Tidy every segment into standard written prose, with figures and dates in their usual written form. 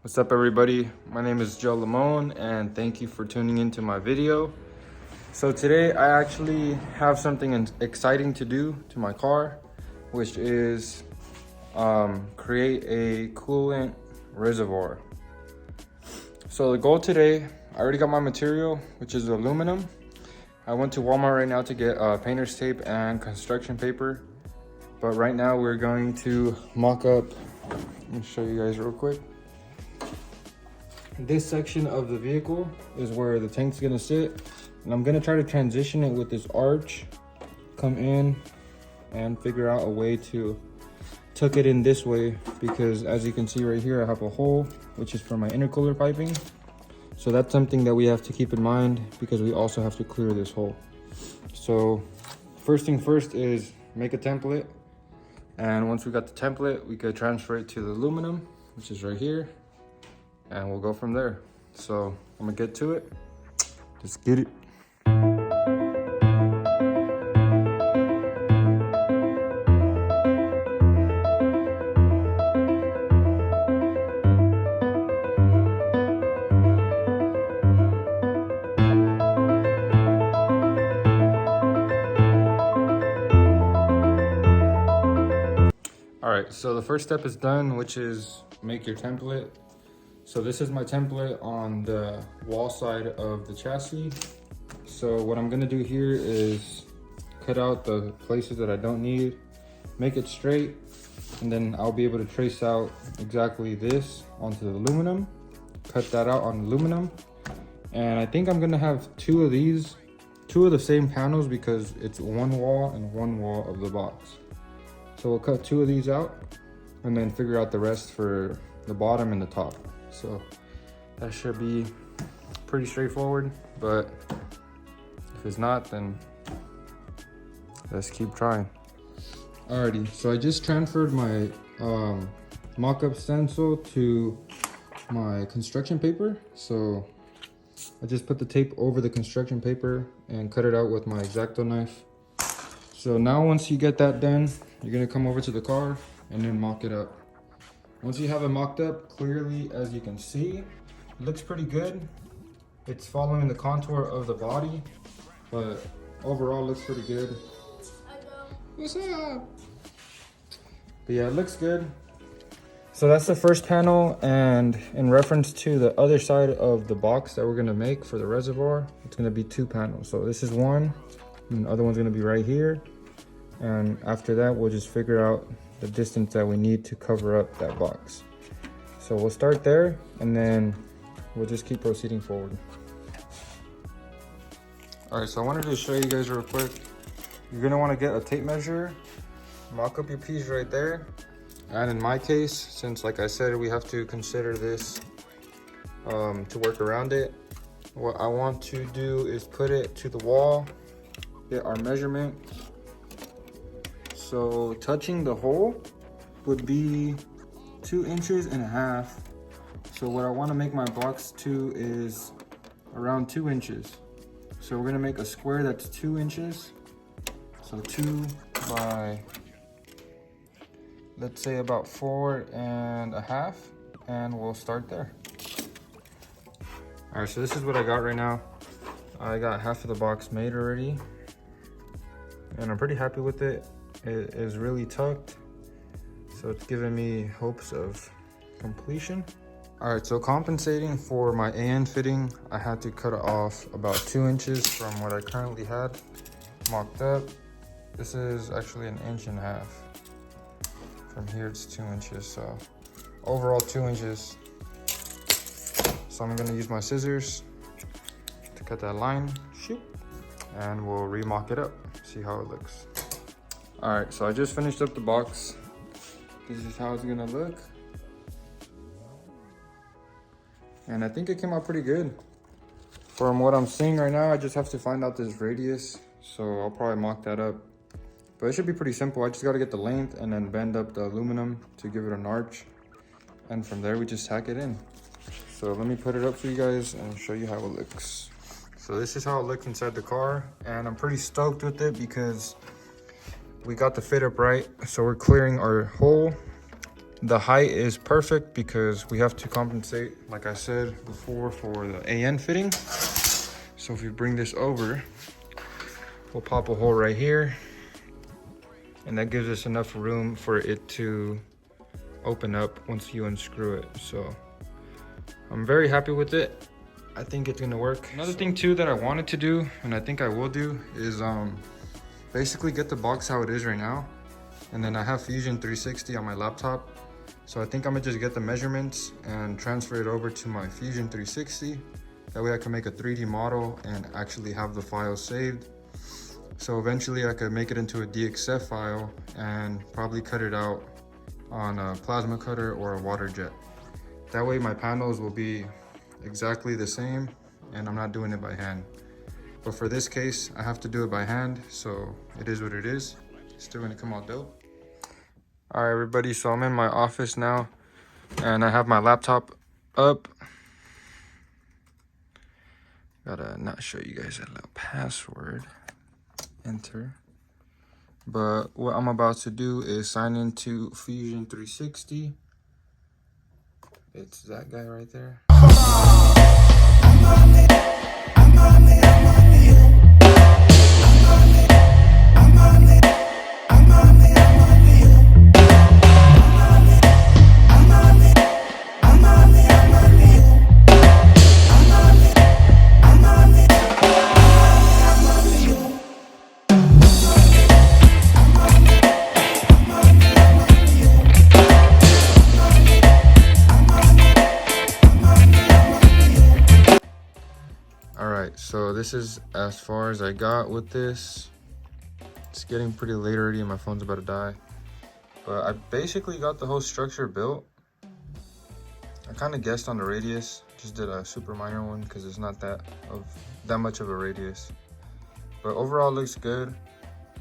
What's up, everybody? My name is Joe Lamone, and thank you for tuning into my video. So today I actually have something exciting to do to my car, which is create a coolant reservoir. So the goal today, I already got my material, which is aluminum. I went to Walmart right now to get painter's tape and construction paper, but right now we're going to mock up. Let me show you guys real quick. This section of the vehicle is where the tank's gonna sit, and I'm gonna try to transition it with this arch, come in and figure out a way to tuck it in this way, because as you can see right here, I have a hole which is for my intercooler piping. So that's something that we have to keep in mind, because we also have to clear this hole. So first thing first is make a template, and once we got the template, we could transfer it to the aluminum, which is right here, and we'll go from there. So I'm gonna get to it. Let's get it. All right, so the first step is done, which is make your template. So this is my template on the wall side of the chassis. So what I'm gonna do here is cut out the places that I don't need, make it straight, and then I'll be able to trace out exactly this onto the aluminum, cut that out on aluminum. And I think I'm gonna have two of the same panels, because it's one wall and one wall of the box. So we'll cut two of these out and then figure out the rest for the bottom and the top. So that should be pretty straightforward, but if it's not, then let's keep trying. Alrighty, so I just transferred my mock-up stencil to my construction paper. So I just put the tape over the construction paper and cut it out with my X-Acto knife. So now once you get that done, you're gonna come over to the car and then mock it up. Once you have it mocked up, clearly, as you can see, it looks pretty good. It's following the contour of the body, but overall looks pretty good. What's up? But yeah, it looks good. So that's the first panel, and in reference to the other side of the box that we're gonna make for the reservoir, it's gonna be two panels. So this is one, and the other one's gonna be right here. And after that, we'll just figure out the distance that we need to cover up that box. So we'll start there, and then we'll just keep proceeding forward. All right, so I wanted to show you guys real quick. You're gonna wanna get a tape measure, mock up your piece right there. And in my case, since like I said, we have to consider this to work around it, what I want to do is put it to the wall, get our measurement. So touching the hole would be 2.5 inches. So what I want to make my box to is around 2 inches. So we're gonna make a square that's 2 inches. So 2 by, let's say, about 4.5, and we'll start there. All right, so this is what I got right now. I got half of the box made already, and I'm pretty happy with it. It is really tucked, so it's giving me hopes of completion. All right, so compensating for my AN fitting, I had to cut off about 2 inches from what I currently had mocked up. This is actually 1.5 inches. From here it's 2 inches, so overall 2 inches. So I'm gonna use my scissors to cut that line, shoot, and we'll remock it up, see how it looks. All right, so I just finished up the box. This is how it's gonna look. And I think it came out pretty good. From what I'm seeing right now, I just have to find out this radius. So I'll probably mock that up. But it should be pretty simple. I just gotta get the length and then bend up the aluminum to give it an arch. And from there, we just tack it in. So let me put it up for you guys and show you how it looks. So this is how it looks inside the car. And I'm pretty stoked with it because we got the fit up right. So we're clearing our hole The height is perfect because we have to compensate, like I said before, for the AN fitting. So if we bring this over, we'll pop a hole right here, and that gives us enough room for it to open up once you unscrew it. So I'm very happy with it. I think it's gonna work. Another thing too that I wanted to do, and I think I will do, is basically get the box how it is right now. And then I have Fusion 360 on my laptop. So I think I'm gonna just get the measurements and transfer it over to my Fusion 360. That way I can make a 3D model and actually have the file saved. So eventually I could make it into a DXF file and probably cut it out on a plasma cutter or a water jet. That way my panels will be exactly the same and I'm not doing it by hand. But for this case, I have to do it by hand, so it is what it is. It's still gonna come out dope. All right, everybody, so I'm in my office now and I have my laptop up. Gotta not show you guys that little password. Enter. But what I'm about to do is sign into Fusion 360. It's that guy right there. So this is as far as I got with this. It's getting pretty late already and my phone's about to die. But I basically got the whole structure built. I kind of guessed on the radius, just did a super minor one because it's not that much of a radius. But overall it looks good.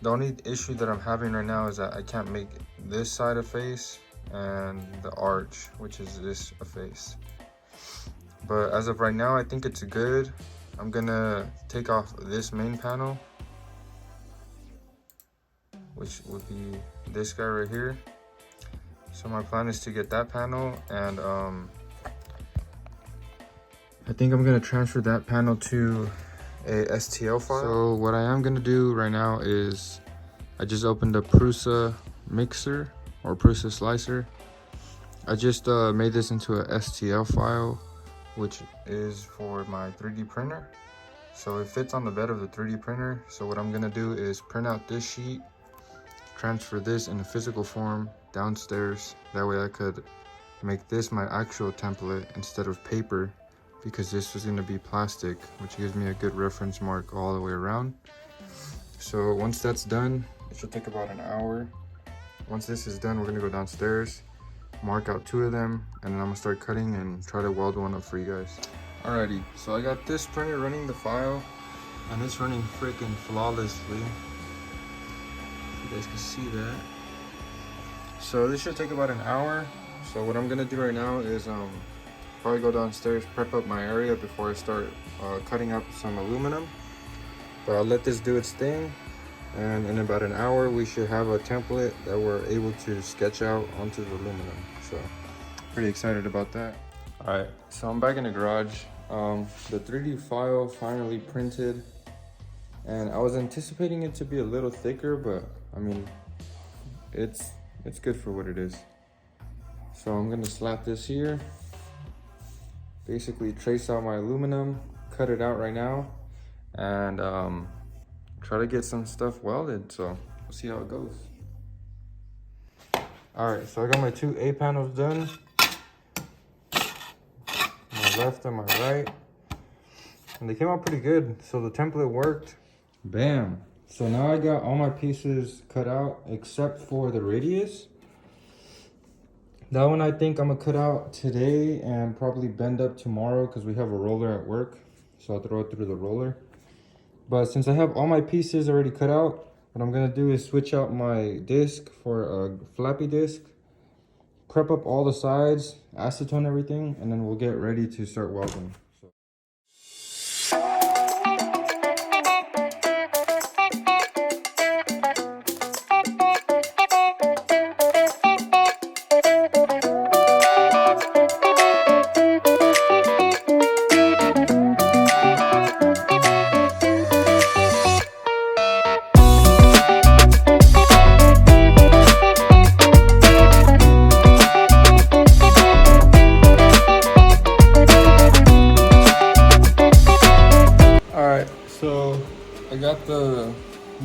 The only issue that I'm having right now is that I can't make this side a face and the arch, which is this, a face. But as of right now, I think it's good. I'm gonna take off this main panel, which would be this guy right here. So my plan is to get that panel, and I think I'm gonna transfer that panel to a STL file. So what I am gonna do right now is I just opened a Prusa mixer or Prusa slicer. I just made this into a STL file, which is for my 3D printer. So it fits on the bed of the 3D printer. So what I'm gonna do is print out this sheet, transfer this in a physical form downstairs. That way I could make this my actual template instead of paper, because this was gonna be plastic, which gives me a good reference mark all the way around. So once that's done, it should take about an hour. Once this is done, we're gonna go downstairs, mark out 2 of them, and then I'm gonna start cutting and try to weld one up for you guys. Alrighty, so I got this printer running the file, and it's running freaking flawlessly. You guys can see that. So this should take about an hour. So what I'm gonna do right now is probably go downstairs, prep up my area before I start cutting up some aluminum. But I'll let this do its thing, and in about an hour we should have a template that we're able to sketch out onto the aluminum. So pretty excited about that. All right, so I'm back in the garage. The 3D file finally printed, and I was anticipating it to be a little thicker, but I mean, it's good for what it is. So I'm gonna slap this here, basically trace out my aluminum, cut it out right now, and try to get some stuff welded. So we'll see how it goes. All right, so I got my 2 A panels done, my left and my right, and they came out pretty good. So the template worked. Bam. So now I got all my pieces cut out except for the radius. That one I think I'm gonna cut out today and probably bend up tomorrow because we have a roller at work. So I'll throw it through the roller. But since I have all my pieces already cut out, what I'm gonna do is switch out my disc for a flappy disc, prep up all the sides, acetone everything, and then we'll get ready to start welding. So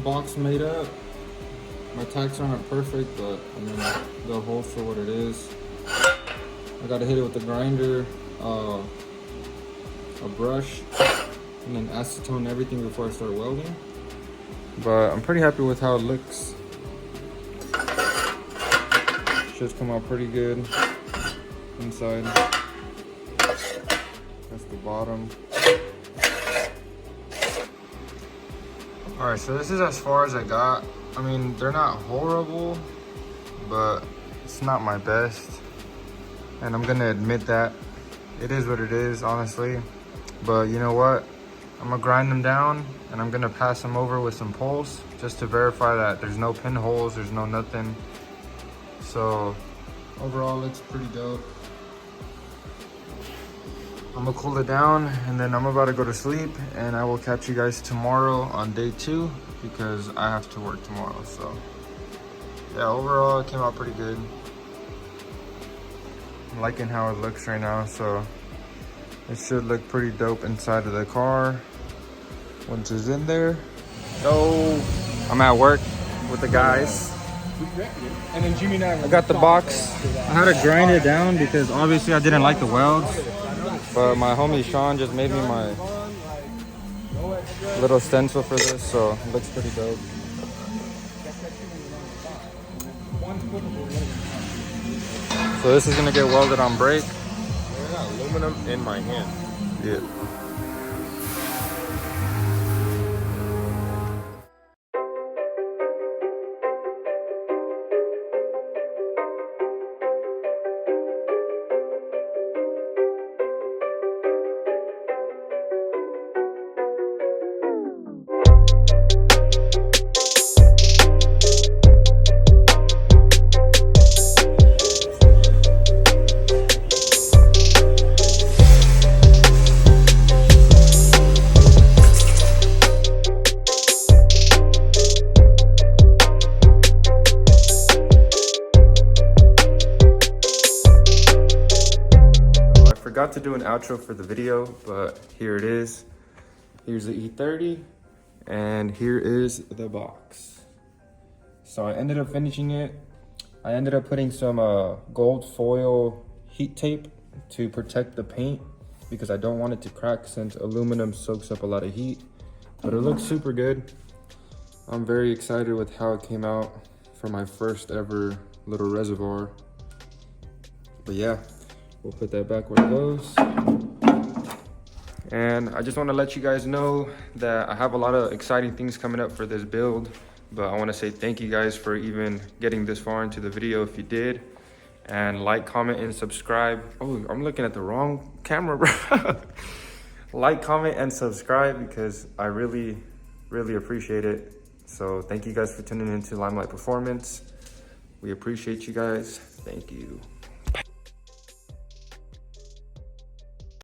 box made up. My tacks aren't perfect, but I mean, they'll hold for what it is. I gotta hit it with a grinder, a brush, and then acetone everything before I start welding. But I'm pretty happy with how it looks. Should come out pretty good inside. That's the bottom. All right, so this is as far as I got. I mean, they're not horrible, but it's not my best. And I'm gonna admit that. It is what it is, honestly. But you know what? I'm gonna grind them down and I'm gonna pass them over with some poles just to verify that there's no pinholes, there's no nothing. So overall, it's pretty dope. I'm gonna cool it down and then I'm about to go to sleep, and I will catch you guys tomorrow on day 2 because I have to work tomorrow. So yeah, overall it came out pretty good. I'm liking how it looks right now, so it should look pretty dope inside of the car once it's in there. So I'm at work with the guys. And then Jimmy and I got the box. I had to grind it down because obviously I didn't like the welds. But my homie Sean just made me my little stencil for this, so it looks pretty dope. So this is gonna get welded on brake. I got aluminum in my hand. Yeah. Forgot to do an outro for the video, but here it is. Here's the E30 and here is the box. So I ended up finishing it. I ended up putting some gold foil heat tape to protect the paint because I don't want it to crack since aluminum soaks up a lot of heat, but it looks super good. I'm very excited with how it came out for my first ever little reservoir. But yeah, we'll put that back where it goes. And I just want to let you guys know that I have a lot of exciting things coming up for this build, but I want to say thank you guys for even getting this far into the video if you did. And like, comment, and subscribe. Oh, I'm looking at the wrong camera, bro. Like, comment, and subscribe because I really, really appreciate it. So thank you guys for tuning into Limelight Performance. We appreciate you guys. Thank you.